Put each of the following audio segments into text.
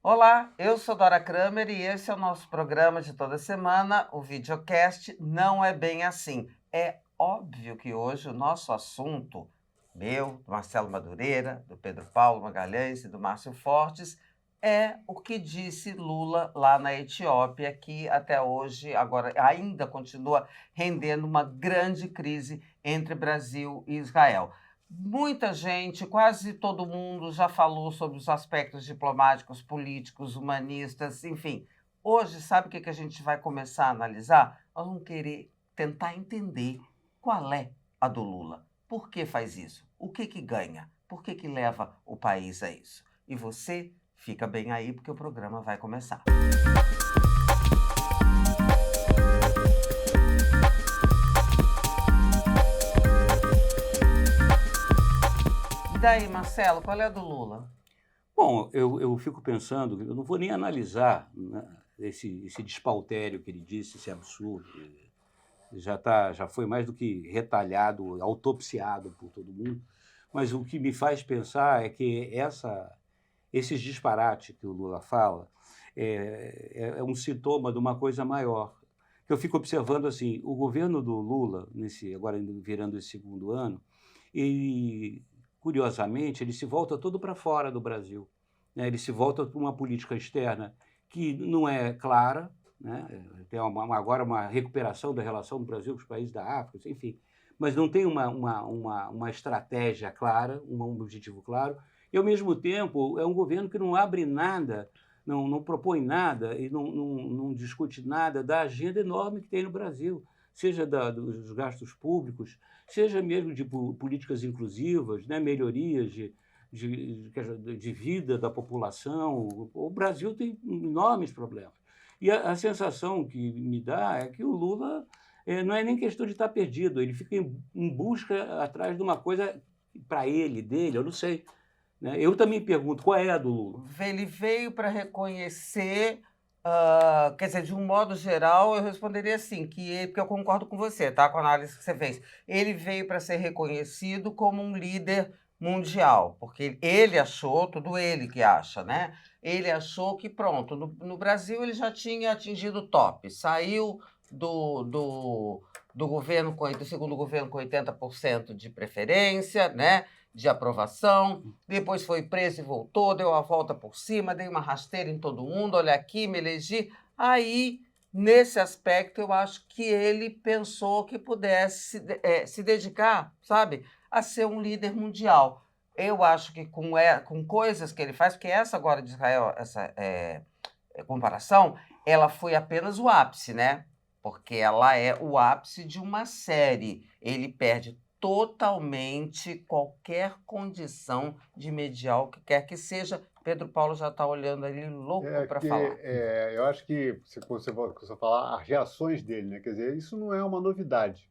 Olá, eu sou Dora Kramer e esse é o nosso programa de toda semana, o videocast Não é Bem Assim. É óbvio que hoje o nosso assunto, meu, do Marcelo Madureira, do Pedro Paulo Magalhães e do Márcio Fortes, é o que disse Lula lá na Etiópia, que até hoje, agora ainda continua rendendo uma grande crise entre Brasil e Israel. Muita gente, quase todo mundo já falou sobre os aspectos diplomáticos, políticos, humanistas, enfim. Hoje, sabe o que que a gente vai começar a analisar? Nós vamos querer tentar entender qual é a do Lula. Por que faz isso? O que que ganha? Por que que leva o país a isso? E você fica bem aí porque o programa vai começar. E daí, Marcelo, qual é a do Lula? Bom, eu fico pensando, eu não vou nem analisar, né, esse despautério que ele disse, esse absurdo. Já foi mais do que retalhado, autopsiado por todo mundo. Mas o que me faz pensar é que esses disparates que o Lula fala é um sintoma de uma coisa maior. Que eu fico observando assim, o governo do Lula, agora virando esse segundo ano, ele, curiosamente, ele se volta todo para fora do Brasil, né? Ele se volta para uma política externa que não é clara, né? Tem agora uma recuperação da relação do Brasil com os países da África, enfim, mas não tem uma estratégia clara, um objetivo claro, e, ao mesmo tempo, é um governo que não abre nada, não propõe nada e não discute nada da agenda enorme que tem no Brasil, seja dos gastos públicos, seja mesmo de políticas inclusivas, né, melhorias de vida da população. O Brasil tem enormes problemas. E a sensação que me dá é que o Lula não é nem questão de estar perdido, ele fica em busca atrás de uma coisa para ele, dele, eu não sei. Né? Eu também pergunto, qual é a do Lula? Ele veio para reconhecer, quer dizer, de um modo geral, eu responderia assim, porque eu concordo com você, tá, com a análise que você fez. Ele veio para ser reconhecido como um líder mundial, porque ele achou, tudo ele que acha, né? Ele achou que pronto, no Brasil ele já tinha atingido o top, saiu do governo do segundo governo com 80% de preferência, né? De aprovação, depois foi preso e voltou, deu a volta por cima, dei uma rasteira em todo mundo, olha aqui, me elegi. Aí, nesse aspecto, eu acho que ele pensou que pudesse se dedicar, sabe, a ser um líder mundial. Eu acho que com coisas que ele faz, porque essa agora de Israel, essa comparação, ela foi apenas o ápice, né? Porque ela é o ápice de uma série. Ele perde totalmente qualquer condição de mediar o que quer que seja. Pedro Paulo já está olhando ali louco para falar. Eu acho que você falar as reações dele, né? Quer dizer, isso não é uma novidade,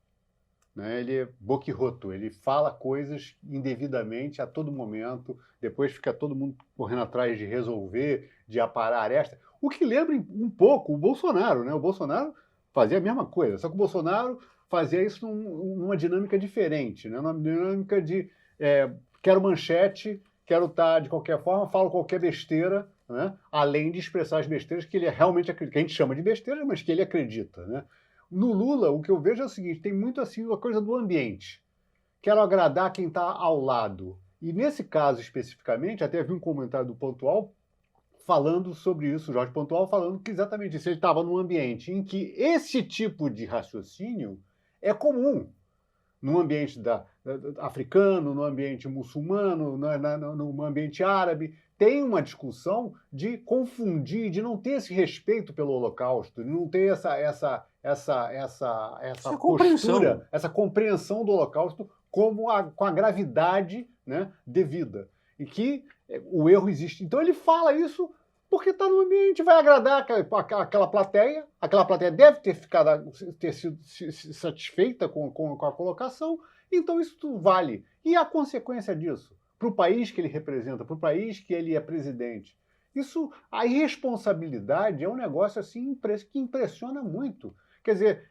né? Ele é boquiroto, ele fala coisas indevidamente a todo momento, depois fica todo mundo correndo atrás de resolver, de aparar a aresta. O que lembra um pouco o Bolsonaro, né? O Bolsonaro fazia a mesma coisa, só que o Bolsonaro fazia isso numa dinâmica diferente, né? Numa dinâmica de quero manchete, quero estar de qualquer forma, falo qualquer besteira, né? Além de expressar as besteiras que ele realmente acredita, que a gente chama de besteira, mas que ele acredita, né? No Lula, o que eu vejo é o seguinte, tem muito assim uma coisa do ambiente. Quero agradar quem está ao lado. E nesse caso especificamente, até vi um comentário do Pontual falando sobre isso, o Jorge Pontual falando que exatamente isso, ele estava num ambiente em que esse tipo de raciocínio é comum. No ambiente africano, no ambiente muçulmano, no ambiente árabe, tem uma discussão de confundir, de não ter esse respeito pelo Holocausto, de não ter essa postura, essa compreensão do Holocausto com a gravidade, né, devida. E que o erro existe. Então ele fala isso porque está no ambiente, vai agradar aquela plateia deve ter sido satisfeita com a colocação, então isso tudo vale. E a consequência disso? Para o país que ele representa, para o país que ele é presidente. A irresponsabilidade é um negócio assim que impressiona muito. Quer dizer,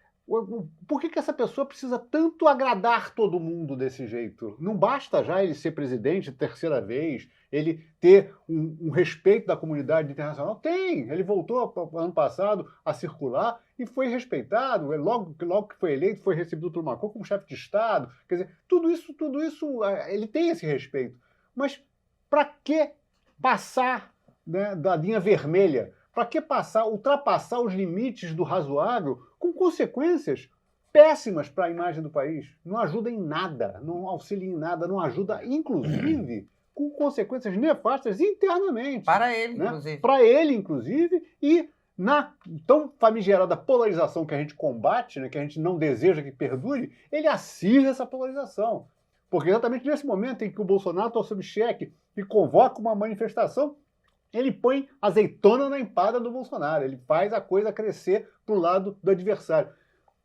por que essa pessoa precisa tanto agradar todo mundo desse jeito? Não basta já ele ser presidente terceira vez, ele ter um respeito da comunidade internacional? Tem! Ele voltou ano passado a circular e foi respeitado. Logo que foi eleito, foi recebido por Macron como chefe de Estado. Quer dizer, tudo isso ele tem esse respeito. Mas para que passar, né, da linha vermelha? Para que ultrapassar os limites do razoável com consequências péssimas para a imagem do país? Não ajuda em nada, não auxilia em nada, não ajuda, inclusive, com consequências nefastas internamente. Para ele, né? inclusive. Para ele, inclusive, e na tão famigerada polarização que a gente combate, né, que a gente não deseja que perdure, ele acirra essa polarização. Porque exatamente nesse momento em que o Bolsonaro está sob cheque e convoca uma manifestação, ele põe azeitona na empada do Bolsonaro, ele faz a coisa crescer para o lado do adversário.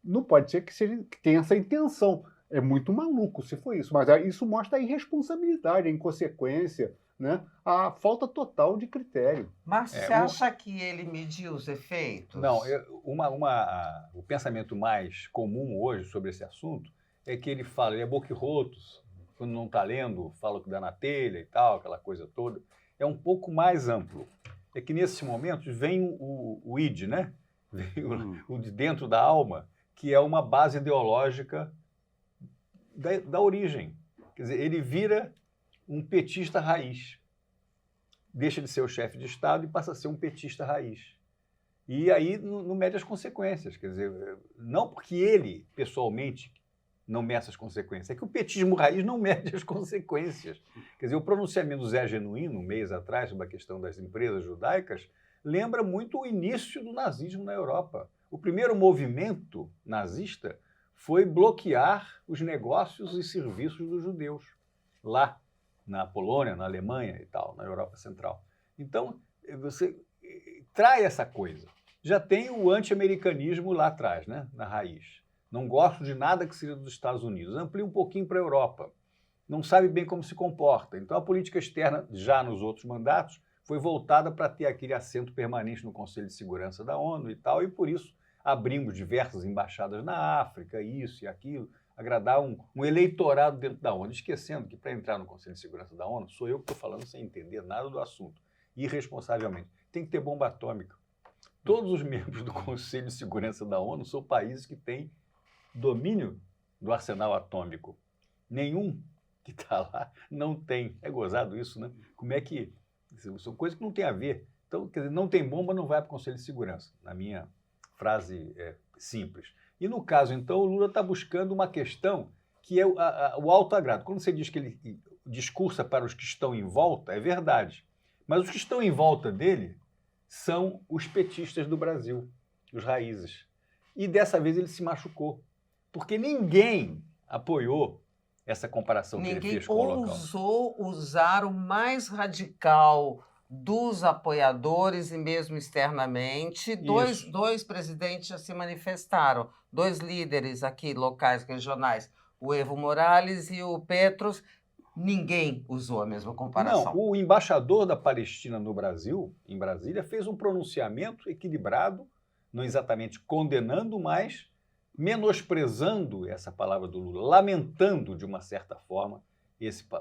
Não pode ser que tenha essa intenção. É muito maluco se for isso, mas isso mostra a irresponsabilidade, a inconsequência, né? A falta total de critério. Márcio, você acha que ele mediu os efeitos? Não, o pensamento mais comum hoje sobre esse assunto é que ele fala, ele é boquiroto, quando não está lendo, fala o que dá na telha e tal, aquela coisa toda. É um pouco mais amplo. É que nesses momentos vem o id, né? Vem o de dentro da alma, que é uma base ideológica da origem. Quer dizer, ele vira um petista raiz. Deixa de ser o chefe de Estado e passa a ser um petista raiz. E aí não mede as consequências. Quer dizer, não porque ele, pessoalmente, não mede as consequências, é que o petismo raiz não mede as consequências. Quer dizer, o pronunciamento do Zé Genuíno, um mês atrás, sobre a questão das empresas judaicas, lembra muito o início do nazismo na Europa. O primeiro movimento nazista foi bloquear os negócios e serviços dos judeus, lá na Polônia, na Alemanha e tal, na Europa Central. Então, você trai essa coisa. Já tem o anti-americanismo lá atrás, né, na raiz. Não gosto de nada que seja dos Estados Unidos. Amplia um pouquinho para a Europa. Não sabe bem como se comporta. Então, a política externa, já nos outros mandatos, foi voltada para ter aquele assento permanente no Conselho de Segurança da ONU e tal, e por isso abrimos diversas embaixadas na África, isso e aquilo, agradar um eleitorado dentro da ONU, esquecendo que para entrar no Conselho de Segurança da ONU, sou eu que estou falando sem entender nada do assunto, irresponsavelmente. Tem que ter bomba atômica. Todos os membros do Conselho de Segurança da ONU são países que têm domínio do arsenal atômico. Nenhum que está lá não tem. É gozado isso, né? Como é que... São coisas que não têm a ver. Então, quer dizer, não tem bomba, não vai para o Conselho de Segurança, na minha frase simples. E no caso, então, o Lula está buscando uma questão que é o alto agrado. Quando você diz que ele discursa para os que estão em volta, é verdade. Mas os que estão em volta dele são os petistas do Brasil, os raízes. E dessa vez ele se machucou. Porque ninguém apoiou essa comparação que ele fez com o local. Ninguém ousou usar o mais radical dos apoiadores e mesmo externamente. Dois presidentes já se manifestaram, dois líderes aqui locais, regionais, o Evo Morales e o Petros. Ninguém usou a mesma comparação. Não, o embaixador da Palestina no Brasil, em Brasília, fez um pronunciamento equilibrado, não exatamente condenando, mas menosprezando essa palavra do Lula, lamentando, de uma certa forma,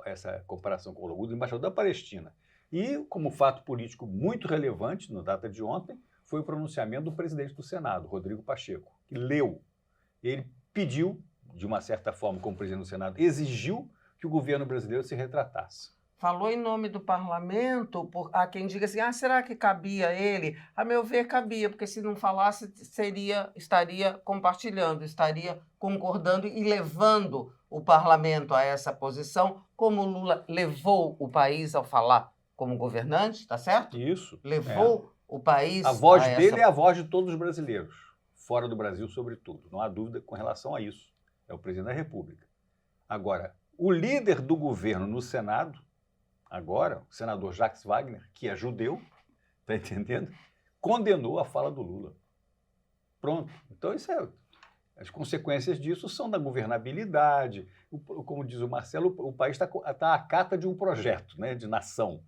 essa comparação com o Lula, do embaixador da Palestina. E, como fato político muito relevante, na data de ontem, foi o pronunciamento do presidente do Senado, Rodrigo Pacheco, que leu. Ele pediu, de uma certa forma, como presidente do Senado, exigiu que o governo brasileiro se retratasse. Falou em nome do parlamento, há quem diga assim, será que cabia ele? A meu ver, cabia, porque se não falasse, estaria compartilhando, estaria concordando e levando o parlamento a essa posição, como o Lula levou o país ao falar como governante, tá certo? Isso. Levou o país a voz dele é a voz de todos os brasileiros, fora do Brasil, sobretudo. Não há dúvida com relação a isso. É o presidente da República. Agora, o líder do governo no Senado, agora, o senador Jacques Wagner, que é judeu, está entendendo? Condenou a fala do Lula. Pronto. Então, as consequências disso são da governabilidade. Como diz o Marcelo, o país está à cata de um projeto, né, de nação.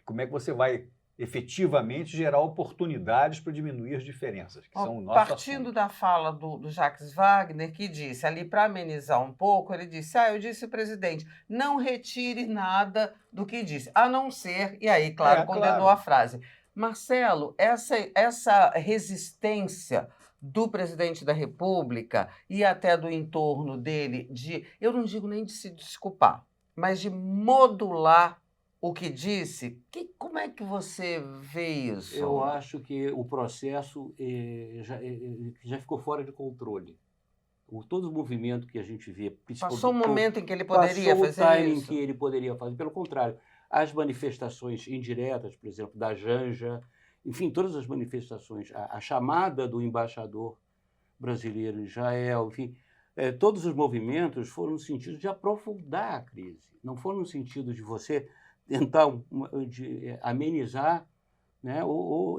Como é que você vai efetivamente gerar oportunidades para diminuir as diferenças, que Ó, são o nosso partindo assunto. da fala do Jacques Wagner, que disse ali, para amenizar um pouco, ele disse: eu disse, presidente, não retire nada do que disse, a não ser, e aí, claro, condenou Claro. a frase. Marcelo, essa resistência do presidente da República e até do entorno dele eu não digo nem de se desculpar, mas de modular o que disse, como é que você vê isso? Eu acho que o processo já ficou fora de controle. Todo o movimento que a gente vê... Passou um momento em que ele poderia passou fazer o time em isso? que ele poderia fazer. Pelo contrário, as manifestações indiretas, por exemplo, da Janja, enfim, todas as manifestações, a chamada do embaixador brasileiro em Israel, enfim, todos os movimentos foram no sentido de aprofundar a crise, não foram no sentido de você tentar amenizar, né?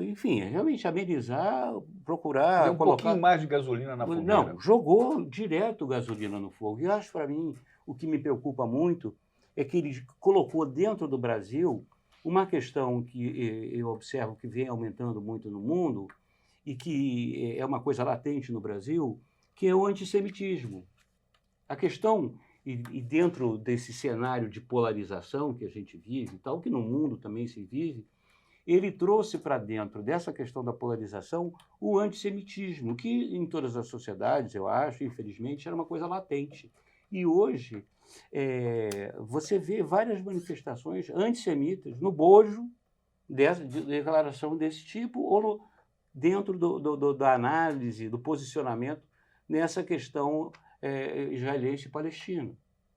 Enfim, realmente amenizar, procurar Um colocar... pouquinho mais de gasolina na fogueira. Não, jogou direto gasolina no fogo. E eu acho, para mim, o que me preocupa muito é que ele colocou dentro do Brasil uma questão que eu observo que vem aumentando muito no mundo e que é uma coisa latente no Brasil, que é o antissemitismo. A questão, e dentro desse cenário de polarização que a gente vive, tal que no mundo também se vive, ele trouxe para dentro dessa questão da polarização o antissemitismo, que em todas as sociedades, eu acho, infelizmente, era uma coisa latente. E hoje você vê várias manifestações antissemitas no bojo de declaração desse tipo ou dentro da análise, do posicionamento nessa questão israelense e palestina,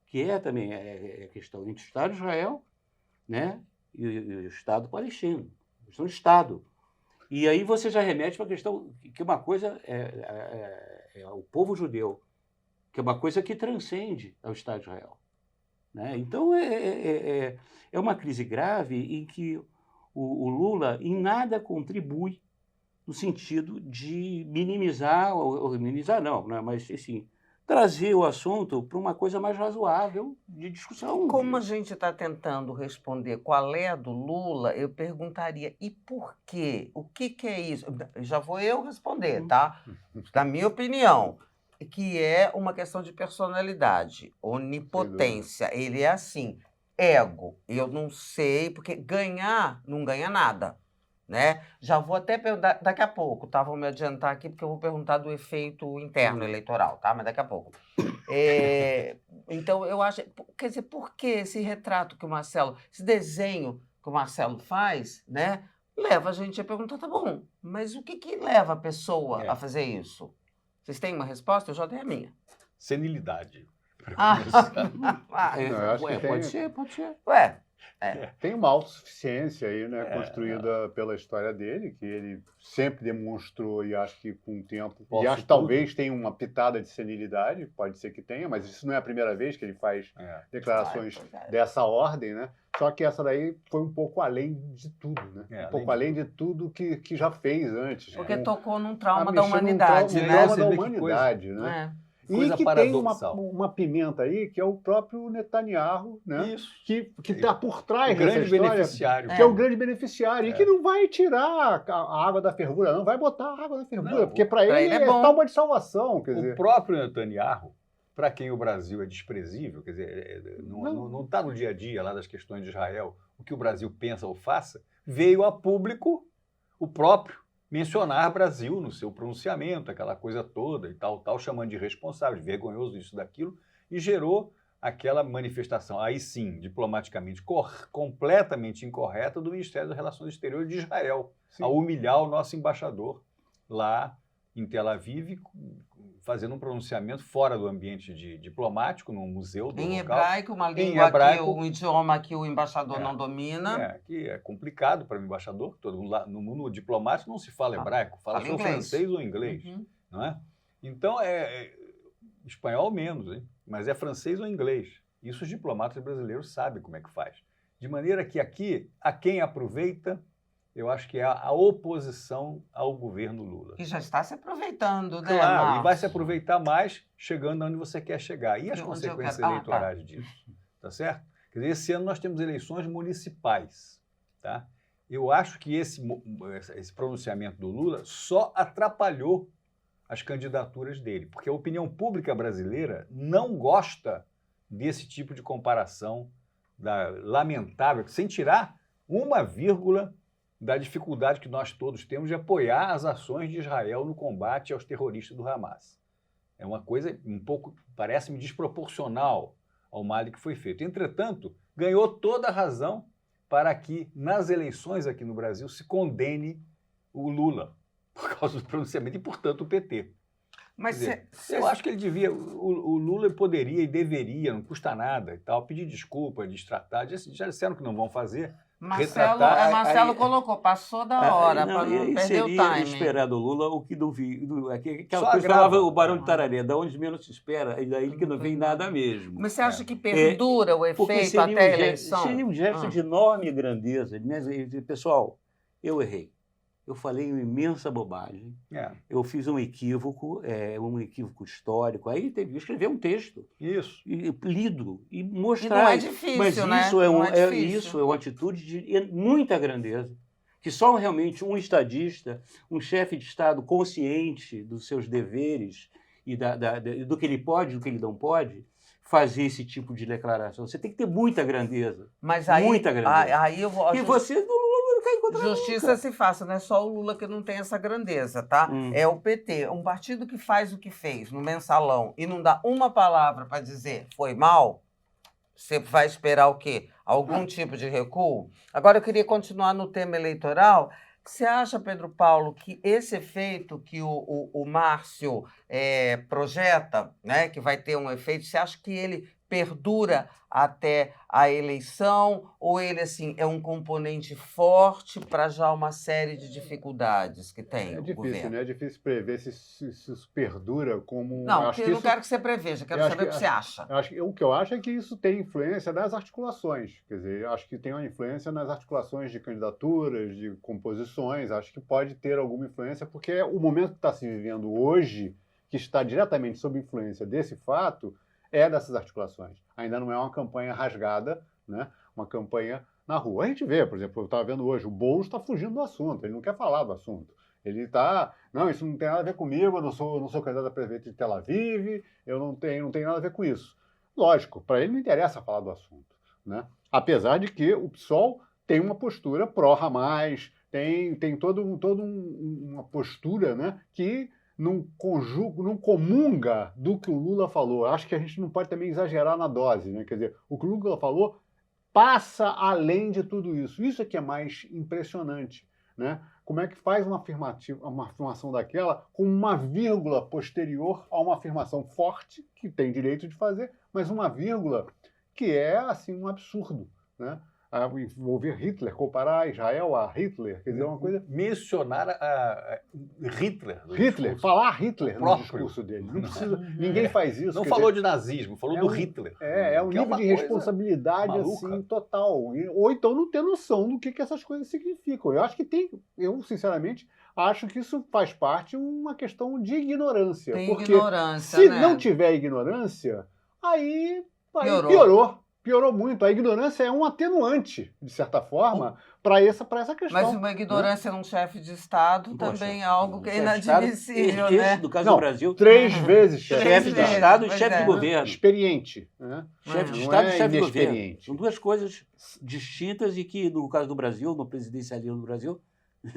que também a questão entre o Estado de Israel, né, e o Estado palestino, a questão do Estado. E aí você já remete para a questão que uma coisa é o povo judeu, que é uma coisa que transcende ao Estado de Israel. Né? Então, é uma crise grave em que o Lula em nada contribui no sentido de minimizar, ou minimizar não, né? Mas assim, trazer o assunto para uma coisa mais razoável de discussão. Como a gente está tentando responder qual é a do Lula, eu perguntaria, e por quê? O que é isso? Já vou eu responder, tá? Na minha opinião, que é uma questão de personalidade, onipotência. Ele é assim, ego. Eu não sei, porque ganhar não ganha nada. Né? Já vou até perguntar, daqui a pouco, tá? Vou me adiantar aqui, porque eu vou perguntar do efeito interno eleitoral, tá? Mas daqui a pouco. Então, eu acho... Quer dizer, por que esse retrato que o Marcelo... Esse desenho que o Marcelo faz, né? Leva a gente a perguntar, tá bom, mas o que leva a pessoa a fazer isso? Vocês têm uma resposta? Eu já dei a minha. Senilidade. Eu acho que Pode ser. Ué, tem uma autossuficiência aí, né, construída pela história dele, que ele sempre demonstrou e acho que com o tempo... E acho que talvez tenha uma pitada de senilidade, pode ser que tenha, mas isso não é a primeira vez que ele faz declarações dessa ordem, né? Só que essa daí foi um pouco além de tudo, né? Um pouco além de tudo que já fez antes. Porque tocou num trauma mexer da humanidade, num né? trauma da Você vê que humanidade, né? Coisa E que paradoxal. tem uma pimenta aí, que é o próprio Netanyahu, né? Isso. Que está por trás O dessa grande história, beneficiário. que é o grande beneficiário, e que não vai tirar a água da fervura, não, vai botar a água da fervura, Não, porque para ele é bom. tábua de salvação, quer dizer... O próprio Netanyahu, para quem o Brasil é desprezível, quer dizer, não está no dia a dia lá das questões de Israel, o que o Brasil pensa ou faça, veio a público o próprio mencionar Brasil no seu pronunciamento, aquela coisa toda e tal, chamando de irresponsável, de vergonhoso isso, daquilo, e gerou aquela manifestação, aí sim, diplomaticamente completamente incorreta do Ministério das Relações Exteriores de Israel, a humilhar o nosso embaixador lá em Tel Aviv, fazendo um pronunciamento fora do ambiente diplomático, num museu do Em local. hebraico, uma Em língua hebraico, um idioma que o embaixador não domina. Que é complicado para o embaixador, todo mundo lá no mundo diplomático não se fala hebraico, fala só francês ou inglês, não é? Então, espanhol menos, hein? Mas é francês ou inglês. Isso os diplomatas brasileiros sabem como é que faz. De maneira que aqui, a quem aproveita, eu acho que é a oposição ao governo Lula. Que já está se aproveitando, né, Claro, Marcos? e vai se aproveitar mais chegando onde você quer chegar. E as consequências eleitorais disso, tá certo? Quer dizer, esse ano nós temos eleições municipais, tá? eu acho que esse pronunciamento do Lula só atrapalhou as candidaturas dele, porque a opinião pública brasileira não gosta desse tipo de comparação lamentável, sem tirar uma vírgula da dificuldade que nós todos temos de apoiar as ações de Israel no combate aos terroristas do Hamas. É uma coisa um pouco, parece-me, desproporcional ao mal que foi feito. Entretanto, ganhou toda a razão para que, nas eleições aqui no Brasil, se condene o Lula, por causa do pronunciamento, e, portanto, o PT. Mas Quer dizer, eu acho que ele devia, o Lula poderia e deveria, não custa nada e tal, pedir desculpa, destratar, já disseram que não vão fazer. Marcelo colocou, passou da hora, para não perder o seria time. esperar do Lula o que não vi. Aquela Só coisa agrava. falava o Barão de Tararé, da onde menos se espera, e daí que não vem nada mesmo. Mas você acha que perdura o Porque efeito até a eleição? Seria um gesto de enorme grandeza. Pessoal, eu errei. Eu falei uma imensa bobagem. Eu fiz um equívoco histórico. Aí teve que escrever um texto. Isso. Lido e E mostrar. não é difícil, mas né? isso Não é difícil. isso é uma atitude de muita grandeza. Que só realmente um estadista, um chefe de Estado consciente dos seus deveres e do que ele pode e do que ele não pode, fazer esse tipo de declaração. Você tem que ter muita grandeza. Mas aí, muita grandeza. aí eu vou... E você não quer encontrar Justiça nunca. se faça, não é só o Lula que não tem essa grandeza, tá? É o PT, um partido que faz o que fez no mensalão e não dá uma palavra para dizer foi mal, você vai esperar o quê? Algum tipo de recuo? Agora eu queria continuar no tema eleitoral. Você acha, Pedro Paulo, que esse efeito que o Márcio projeta, né, que vai ter um efeito, você acha que ele perdura até a eleição ou ele assim é um componente forte para já uma série de dificuldades que tem É o difícil, governo? né? É difícil prever se isso perdura como... Não, acho eu que não isso- quero que você preveja, quero eu acho saber o que- que você acha. o que eu acho é que isso tem influência das articulações. Quer dizer, eu acho que tem uma influência nas articulações de candidaturas, de composições. Acho que pode ter alguma influência, porque o momento que está se vivendo hoje, que está diretamente sob influência desse fato, é dessas articulações. Ainda não é uma campanha rasgada, né? Uma campanha na rua. A gente vê, por exemplo, eu estava vendo hoje, o Boulos está fugindo do assunto, ele não quer falar do assunto. Ele está, não, isso não tem nada a ver comigo, eu não sou candidato a prefeito de Tel Aviv, eu não tenho nada a ver com isso. Lógico, para ele não interessa falar do assunto, né? Apesar de que o PSOL tem uma postura pró-Hamas, tem toda uma postura, né, que não comunga do que o Lula falou. Acho que a gente não pode também exagerar na dose, né? Quer dizer, o que o Lula falou passa além de tudo isso. Isso é que é mais impressionante, né? Como é que faz uma afirmação daquela com uma vírgula posterior a uma afirmação forte, que tem direito de fazer, mas uma vírgula que é, assim, um absurdo, né? Envolver Hitler, comparar Israel a Hitler, quer dizer, é uma coisa... Mencionar a Hitler. no Hitler, discurso. falar Hitler no próprio. discurso dele. Não precisa, ninguém faz isso. Não quer falou dizer, de nazismo, falou é do um- Hitler. É um que nível uma de coisa responsabilidade maluca. assim, total. Ou então não ter noção do que essas coisas significam. Eu acho que eu, sinceramente, acho que isso faz parte de uma questão de ignorância. Tem porque ignorância, se né? não tiver ignorância, aí Piorou. Piorou muito. A ignorância é um atenuante, de certa forma, para essa questão. Mas uma ignorância num chefe de Estado Poxa, também é algo que é chefe de Estado, inadmissível, esse, né? no caso Não, do Brasil, 3 vezes chefe chefe de vezes, Estado e pois chefe é. de governo. Experiente. Né? Chefe de Não Estado é e chefe de governo. inexperiente. São duas coisas distintas e que, no caso do Brasil, no presidencialismo do Brasil,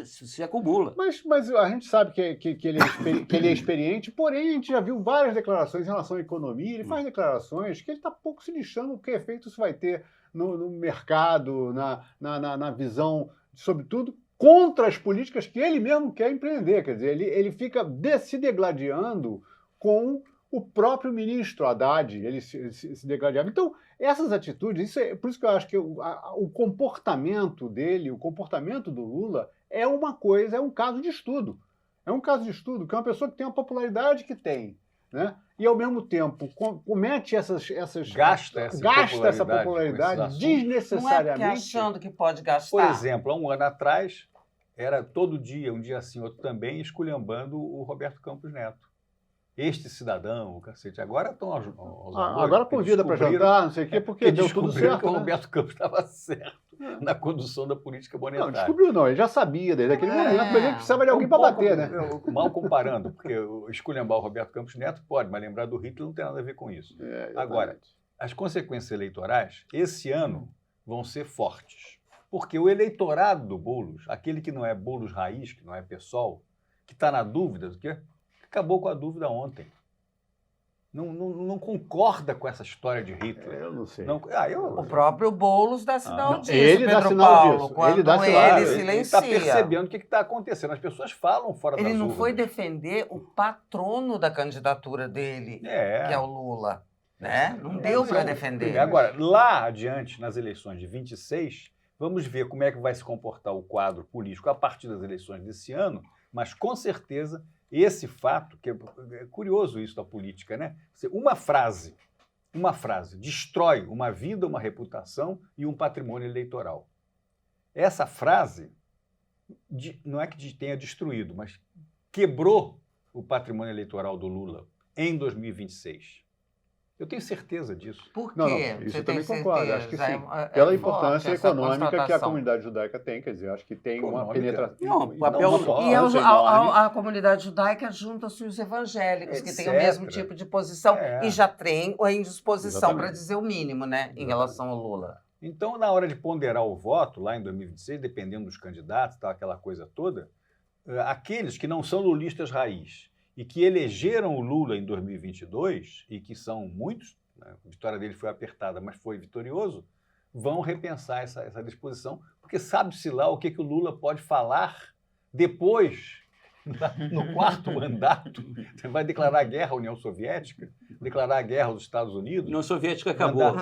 se acumula. Mas a gente sabe que ele é experiente, porém a gente já viu várias declarações em relação à economia. Ele faz declarações que ele está pouco se lixando o que efeito isso vai ter no mercado, na visão, sobretudo, contra as políticas que ele mesmo quer empreender. Quer dizer, ele fica se degladiando com o próprio ministro Haddad, ele se degladiava. Então, essas atitudes, por isso que eu acho que o comportamento dele, o comportamento do Lula, é um caso de estudo. É um caso de estudo, que é uma pessoa que tem a popularidade que tem, né? E, ao mesmo tempo, comete Gasta essa popularidade Não é porque desnecessariamente. achando que pode gastar. Por exemplo, há um ano atrás, era todo dia, um dia assim, outro também, esculhambando o Roberto Campos Neto. Este cidadão, o cacete. Agora estão aos Agora convida para jantar, não sei o quê, porque deu tudo descobriram certo. que o Né? Roberto Campos estava certo. na condução da política Não, monetária. descobriu não, ele já sabia desde aquele momento, mas ele precisava de alguém para bater, né? Mal comparando, porque esculhambar o Roberto Campos Neto pode, mas lembrar do Hitler não tem nada a ver com isso. Agora, as consequências eleitorais, esse ano, vão ser fortes. Porque o eleitorado do Boulos, aquele que não é Boulos raiz, que não é PSOL, que está na dúvida, acabou com a dúvida ontem. Não concorda com essa história de Hitler. Eu não sei. O próprio Boulos dá sinal disso, ele dá Pedro sinal Paulo, disso. quando Ele dá sinal. ele Ele Ele está silencia. percebendo o que está acontecendo. As pessoas falam fora das Ele não urnas. foi defender o patrono da candidatura dele, que é o Lula. Né? Não deu para defender. Agora, lá adiante, nas eleições de 26, vamos ver como é que vai se comportar o quadro político a partir das eleições desse ano, mas com certeza esse fato, que é curioso isso da política, né? Uma frase destrói uma vida, uma reputação e um patrimônio eleitoral. Essa frase não é que tenha destruído, mas quebrou o patrimônio eleitoral do Lula em 2026. Eu tenho certeza disso. Por quê? Não, isso Você eu também tem concordo, certeza? acho que sim. É Pela forte importância essa econômica que a constatação. comunidade judaica tem, quer dizer, acho que tem uma Econômica? penetração. Não, e papel- não só, E não sei, enorme. a comunidade judaica junta-se os evangélicos, que têm o Etc. mesmo tipo de posição É. e já têm a indisposição, para Exatamente. dizer o mínimo, né, em Exatamente. relação ao Lula. Então, na hora de ponderar o voto, lá em 2026, dependendo dos candidatos, tal, aquela coisa toda, aqueles que não são lulistas raiz e que elegeram o Lula em 2022, e que são muitos, né, a vitória dele foi apertada, mas foi vitorioso, vão repensar essa disposição, porque sabe-se lá o que o Lula pode falar depois, no quarto mandato. Vai declarar guerra à União Soviética, declarar guerra aos Estados A Unidos. União Soviética acabou.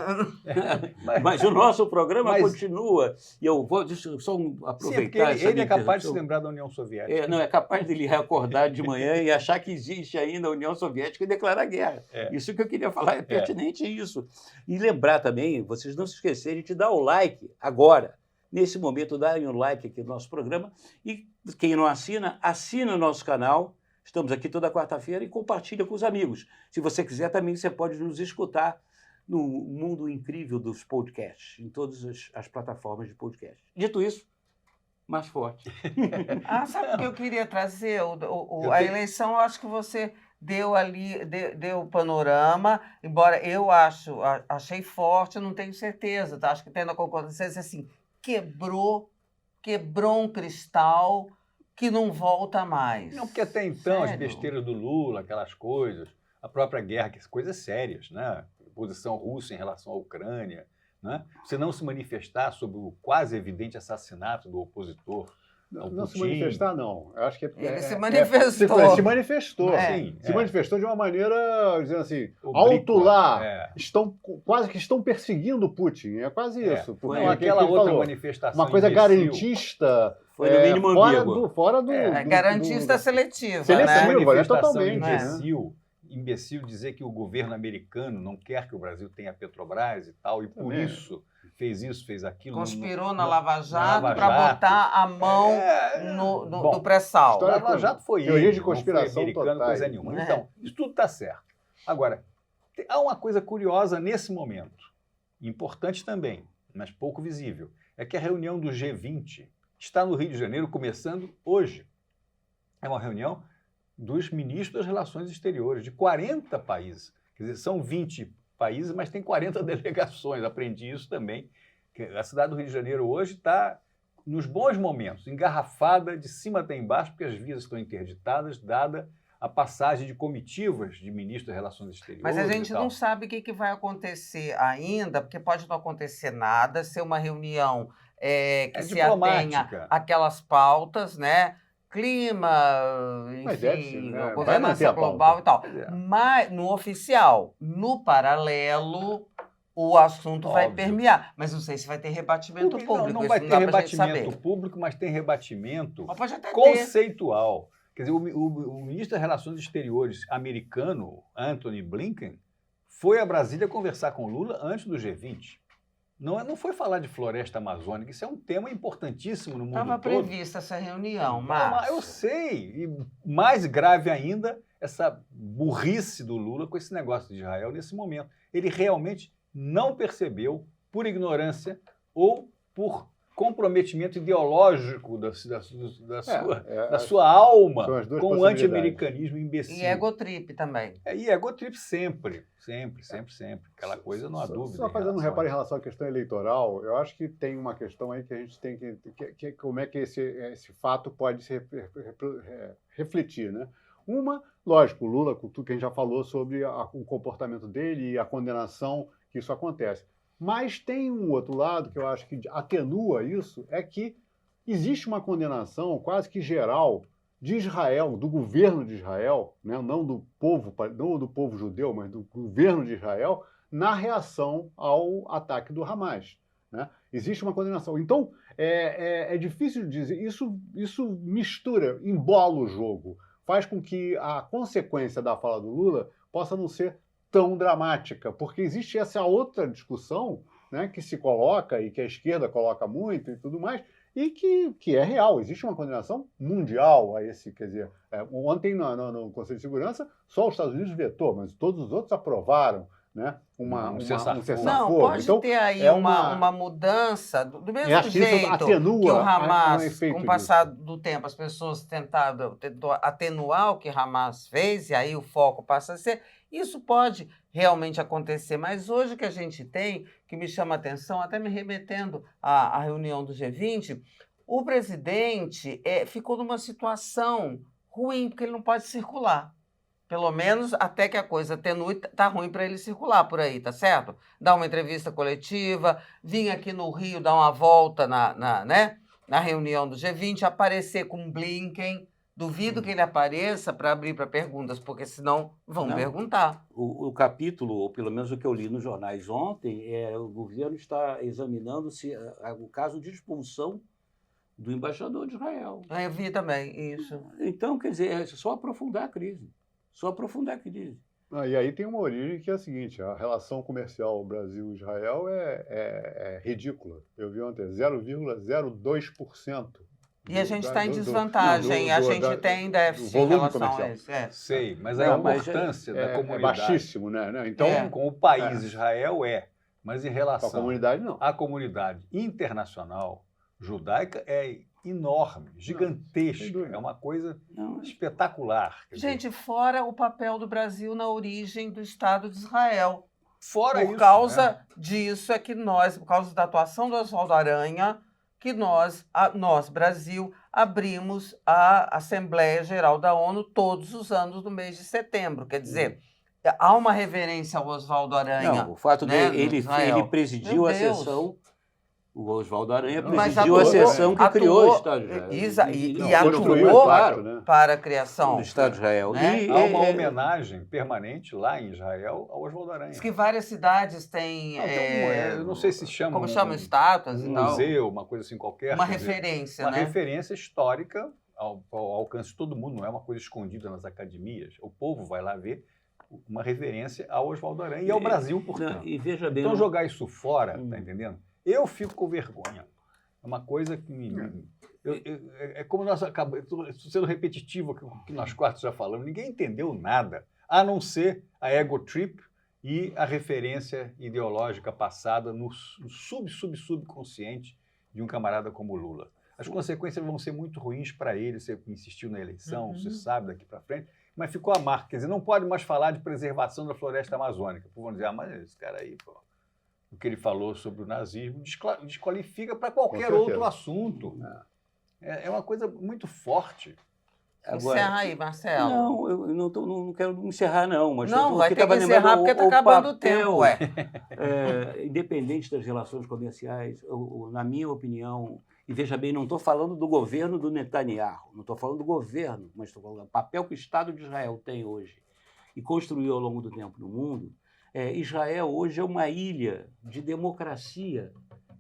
Mas- Mas o nosso programa Mas- continua. E eu vou deixa eu só Sim, porque aproveitar essa ele é minha capaz de se interrupção. lembrar da União Soviética. Não, é capaz de ele acordar de manhã e achar que existe ainda a União Soviética e declarar guerra. É. Isso que eu queria falar, é pertinente isso. E lembrar também, vocês não se esquecerem de dar o like agora. Nesse momento, darem o like aqui no nosso programa. E quem não assina, assina o nosso canal. Estamos aqui toda quarta-feira e compartilha com os amigos. Se você quiser, também você pode nos escutar no mundo incrível dos podcasts, em todas as plataformas de podcast. Dito isso, mais forte. Sabe o que eu queria trazer? Eu A tenho- eleição, eu acho que você deu ali, deu o panorama, embora eu achei forte, eu não tenho certeza, tá? Acho que tendo a concordância, assim, quebrou um cristal que não volta mais. Não, porque até então as Sério? besteiras do Lula, aquelas coisas, a própria guerra, que coisas sérias, né? Posição russa em relação à Ucrânia, né? Você não se manifestar sobre o quase evidente assassinato do opositor. Não se Putin. manifestar, não. Eu acho que Ele se manifestou. Se manifestou. É. Sim, Se manifestou de uma maneira, dizendo assim, Oblíqua. alto lá, É. quase que estão perseguindo o Putin. É quase isso. Porque Foi é Aquela aquilo que ele outra falou, manifestação uma coisa imbecil. garantista. Foi no mínimo ambíguo. Fora do. Garantista seletiva, Seletiva, né? né? Manifestação Totalmente, imbecil dizer que o governo americano não quer que o Brasil tenha Petrobras e tal, e por Também. isso fez aquilo. Conspirou Não- na não- Lava Jato Lava para Jato. botar a mão Bom, do pré-sal. história- Lava Jato foi Teoria ele, de não foi conspiração americano, totais. coisa nenhuma. É. Então, isso tudo está certo. Agora, há uma coisa curiosa nesse momento, importante também, mas pouco visível, é que a reunião do G20 está no Rio de Janeiro começando hoje. É uma reunião dos ministros das Relações Exteriores, de 40 países. Quer dizer, são 20 países, mas tem 40 delegações. Aprendi isso também. A cidade do Rio de Janeiro hoje está, nos bons momentos, engarrafada de cima até embaixo, porque as vias estão interditadas, dada a passagem de comitivas de ministros das Relações Exteriores. Mas a e gente tal. não sabe o que vai acontecer ainda, porque pode não acontecer nada, ser uma reunião que se atenha diplomática. àquelas pautas, né? Clima, Mas deve enfim, ser, né? Vai governança manter a pauta. global e tal. Pois é. Mas no oficial, no paralelo, o assunto vai Óbvio. permear. Mas não sei se vai ter rebatimento público. Não isso vai não ter dá pra gente rebatimento saber. público, mas tem rebatimento Mas pode até ter. conceitual. Quer dizer, o ministro das Relações Exteriores americano, Anthony Blinken, foi a Brasília conversar com Lula antes do G20. Não foi falar de floresta amazônica, isso é um tema importantíssimo no mundo Estava todo. prevista essa reunião, Mas mas... eu sei. E mais grave ainda, essa burrice do Lula com esse negócio de Israel nesse momento. Ele realmente não percebeu, por ignorância ou por comprometimento ideológico da sua são alma as duas com o possibilidades. anti-americanismo imbecil. E egotrip também. E egotrip sempre. Aquela coisa, não há dúvida. Só em fazendo um relação a reparo em isso. relação à questão eleitoral, eu acho que tem uma questão aí que a gente tem que como é que esse fato pode se refletir, né? Uma, lógico, o Lula, com tudo que a gente já falou sobre o comportamento dele e a condenação que isso acontece. Mas tem um outro lado que eu acho que atenua isso, é que existe uma condenação quase que geral de Israel, do governo de Israel, né? Não do povo judeu, mas do governo de Israel, na reação ao ataque do Hamas, né? Existe uma condenação. Então, é difícil dizer, isso mistura, embola o jogo, faz com que a consequência da fala do Lula possa não ser tão dramática, porque existe essa outra discussão, né, que se coloca e que a esquerda coloca muito e tudo mais, e que é real. Existe uma condenação mundial a esse, quer dizer, ontem no Conselho de Segurança só os Estados Unidos vetou, mas todos os outros aprovaram, né, um cessar-fogo. Não, pode então, ter aí é uma mudança, do mesmo acho que isso jeito atenua que o o Hamas, efeito com o passar do tempo, as pessoas tentou atenuar o que Hamas fez, e aí o foco passa a ser, isso pode realmente acontecer, mas hoje o que a gente tem, que me chama a atenção, até me remetendo à reunião do G20, o presidente ficou numa situação ruim, porque ele não pode circular. Pelo menos até que a coisa atenue, tá ruim para ele circular por aí, tá certo? Dar uma entrevista coletiva, vir aqui no Rio dar uma volta na reunião do G20, aparecer com Blinken. Duvido que ele apareça para abrir para perguntas, porque senão vão perguntar. O capítulo, ou pelo menos o que eu li nos jornais ontem, o governo está examinando o caso de expulsão do embaixador de Israel. Eu vi também isso. Então, quer dizer, é só aprofundar a crise. Só aprofundar a crise. E aí tem uma origem que é a seguinte: a relação comercial Brasil-Israel é ridícula. Eu vi ontem, 0,02%. E a gente está em desvantagem, a gente tem déficit em relação a isso. Sei, mas a importância da comunidade... É baixíssimo, né? Então, com o país Israel mas em relação com a comunidade, não. à comunidade internacional judaica é enorme, gigantesca, é uma coisa espetacular. Gente, fora o papel do Brasil na origem do Estado de Israel. Fora isso, por causa disso é que nós, por causa da atuação do Oswaldo Aranha, que nós, Brasil, abrimos a Assembleia Geral da ONU todos os anos no mês de setembro. Quer dizer, há uma reverência ao Oswaldo Aranha. Não, o fato de ele presidiu a sessão. O Oswaldo Aranha presidiu a sessão que criou o Estado de Israel. E atuou claro, para a criação do Estado de Israel. Né? Há uma homenagem permanente lá em Israel ao Oswaldo Aranha. Diz que várias cidades têm... eu não sei se chama... Como chamam estátuas e tal. Museu, uma coisa assim qualquer. Uma referência, uma referência histórica ao alcance de todo mundo. Não é uma coisa escondida nas academias. O povo vai lá ver uma referência ao Oswaldo Aranha e ao Brasil, portanto. E veja bem... Então jogar isso fora, tá entendendo? Eu fico com vergonha. É uma coisa que é como nós acabamos... Estou sendo repetitivo o que nós quatro já falamos. Ninguém entendeu nada, a não ser a ego trip e a referência ideológica passada no subconsciente de um camarada como Lula. As consequências vão ser muito ruins para ele. Você insistiu na eleição, você sabe daqui para frente, mas ficou a marca. Quer dizer, não pode mais falar de preservação da floresta amazônica. Vão dizer, mas esse cara aí, pô, o que ele falou sobre o nazismo desqualifica para qualquer outro assunto. É uma coisa muito forte. Agora, encerra aí, Marcelo. Não, eu não quero encerrar, não. Mas não, vai ter que encerrar porque está acabando o tempo. Independente das relações comerciais, na minha opinião, e veja bem, não estou falando do governo do Netanyahu, não estou falando do governo, mas estou falando do papel que o Estado de Israel tem hoje e construiu ao longo do tempo no mundo. Israel hoje é uma ilha de democracia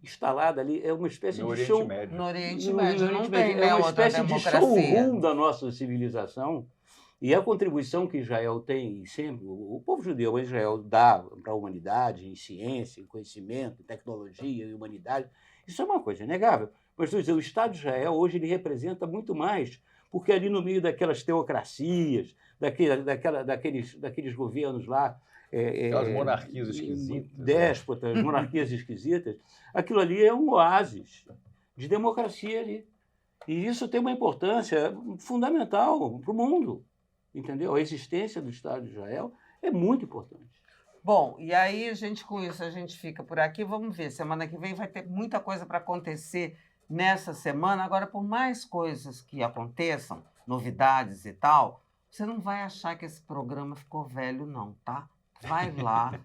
instalada ali, é uma espécie de show... No Oriente Médio não tem, né, é uma espécie de showroom da nossa civilização, e a contribuição que Israel tem, e sempre, o povo judeu, Israel dá para a humanidade, em ciência, em conhecimento, em tecnologia, em humanidade, isso é uma coisa inegável. Mas, estou dizendo, o Estado de Israel hoje ele representa muito mais, porque ali no meio daquelas teocracias, daqueles governos lá, Aquelas monarquias esquisitas. Déspotas, monarquias esquisitas. Aquilo ali é um oásis de democracia ali. E isso tem uma importância fundamental para o mundo, entendeu? A existência do Estado de Israel é muito importante. Bom, e aí com isso a gente fica por aqui. Vamos ver, semana que vem vai ter muita coisa para acontecer nessa semana. Agora, por mais coisas que aconteçam, novidades e tal, você não vai achar que esse programa ficou velho, não, tá? Vai lá.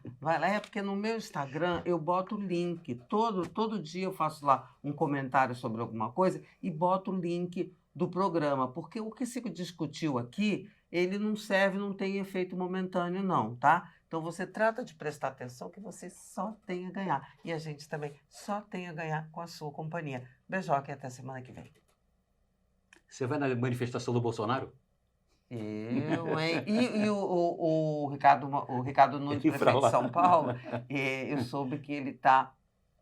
É porque no meu Instagram eu boto o link. Todo dia eu faço lá um comentário sobre alguma coisa e boto o link do programa. Porque o que se discutiu aqui, ele não serve, não tem efeito momentâneo, não, tá? Então você trata de prestar atenção que você só tem a ganhar. E a gente também só tem a ganhar com a sua companhia. Beijoca e até semana que vem. Você vai na manifestação do Bolsonaro? Eu, hein? E o Ricardo Nunes, Ir pra prefeito de lá. São Paulo, eu soube que ele está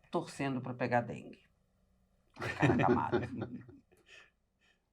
torcendo para pegar dengue. Cara camada.